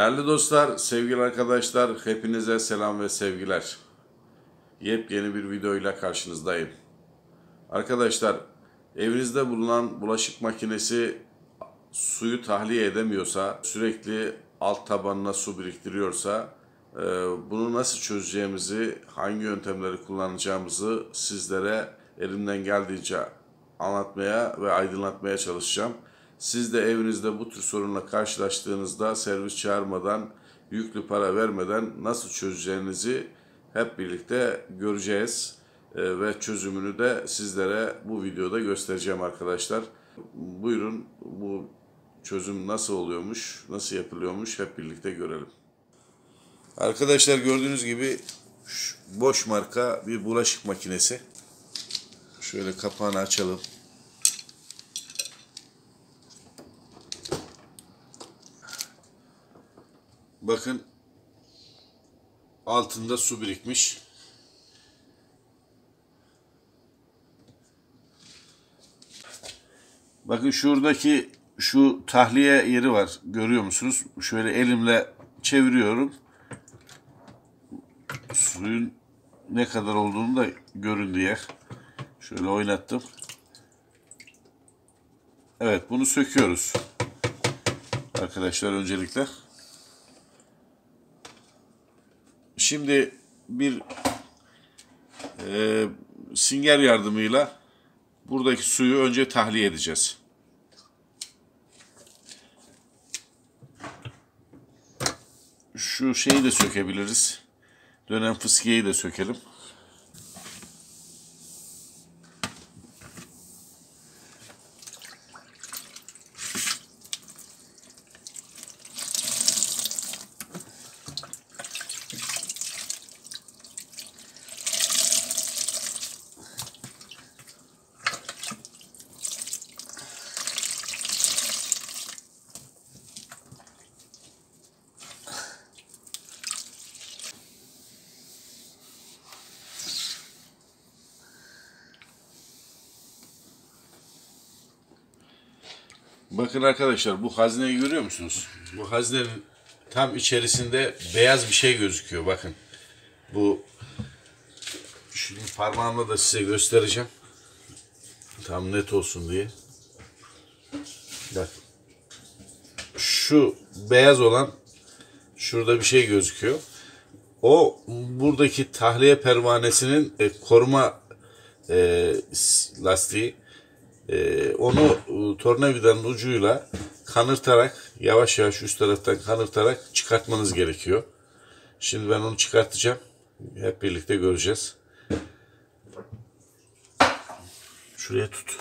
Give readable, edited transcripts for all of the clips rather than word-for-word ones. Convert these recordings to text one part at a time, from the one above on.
Değerli dostlar, sevgili arkadaşlar, hepinize selam ve sevgiler. Yepyeni bir videoyla karşınızdayım. Arkadaşlar, evinizde bulunan bulaşık makinesi suyu tahliye edemiyorsa, sürekli alt tabanına su biriktiriyorsa, bunu nasıl çözeceğimizi, hangi yöntemleri kullanacağımızı sizlere elimden geldiğince anlatmaya ve aydınlatmaya çalışacağım. Siz de evinizde bu tür sorunla karşılaştığınızda servis çağırmadan, yüklü para vermeden nasıl çözeceğinizi hep birlikte göreceğiz. Ve çözümünü de sizlere bu videoda göstereceğim arkadaşlar. Buyurun, bu çözüm nasıl oluyormuş, nasıl yapılıyormuş hep birlikte görelim. Arkadaşlar, gördüğünüz gibi Bosch marka bir bulaşık makinesi. Şöyle kapağını açalım. Bakın, altında su birikmiş. Bakın şuradaki şu tahliye yeri var. Görüyor musunuz? Şöyle elimle çeviriyorum. Suyun ne kadar olduğunu da görün diye. Şöyle oynattım. Evet, bunu söküyoruz. Arkadaşlar, öncelikle. Şimdi bir sünger yardımıyla buradaki suyu önce tahliye edeceğiz. Şu şeyi de sökebiliriz. Dönen fıskiyeyi de sökelim. Bakın arkadaşlar, bu hazneyi görüyor musunuz? Bu haznenin tam içerisinde beyaz bir şey gözüküyor. Bakın. Bu, şimdi parmağımla da size göstereceğim. Tam net olsun diye. Bak. Şu beyaz olan, şurada bir şey gözüküyor. O buradaki tahliye pervanesinin koruma lastiği. Onu tornavidanın ucuyla kanırtarak, yavaş yavaş üst taraftan kanırtarak çıkartmanız gerekiyor. Şimdi ben onu çıkartacağım. Hep birlikte göreceğiz. Şuraya tut.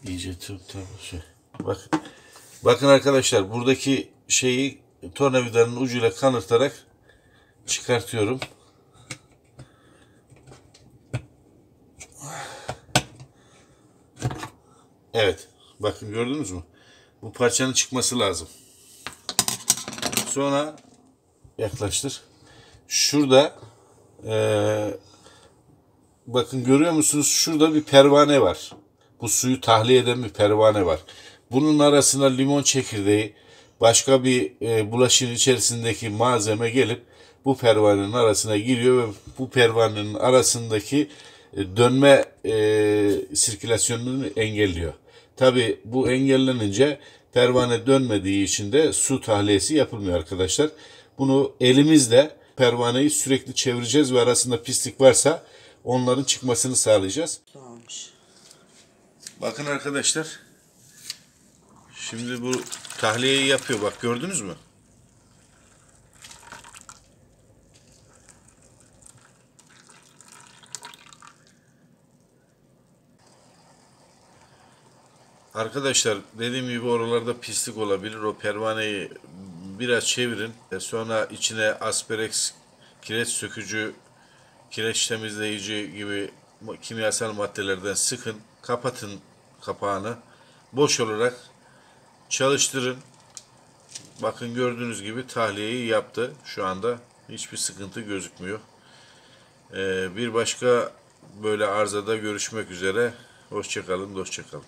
İyice tut. Bakın arkadaşlar, buradaki şeyi tornavidanın ucuyla kanırtarak çıkartıyorum. Evet. Bakın, gördünüz mü? Bu parçanın çıkması lazım. Sonra yaklaştır. Şurada bakın, görüyor musunuz? Şurada bir pervane var. Bu suyu tahliye eden bir pervane var. Bunun arasına limon çekirdeği, başka bir bulaşığın içerisindeki malzeme gelip bu pervanenin arasına giriyor ve bu pervanenin arasındaki dönme sirkülasyonunu engelliyor. Tabi bu engellenince pervane dönmediği için de su tahliyesi yapılmıyor arkadaşlar. Bunu elimizle pervaneyi sürekli çevireceğiz ve arasında pislik varsa onların çıkmasını sağlayacağız. Bakın arkadaşlar. Şimdi bu tahliyeyi yapıyor. Bak, gördünüz mü? Arkadaşlar, dediğim gibi oralarda pislik olabilir. O pervaneyi biraz çevirin. Sonra içine asperex, kireç sökücü, kireç temizleyici gibi kimyasal maddelerden sıkın. Kapatın kapağını. Boş olarak çalıştırın. Bakın, gördüğünüz gibi tahliyeyi yaptı. Şu anda hiçbir sıkıntı gözükmüyor. Bir başka böyle arızada görüşmek üzere. Hoşça kalın, dostça kalın.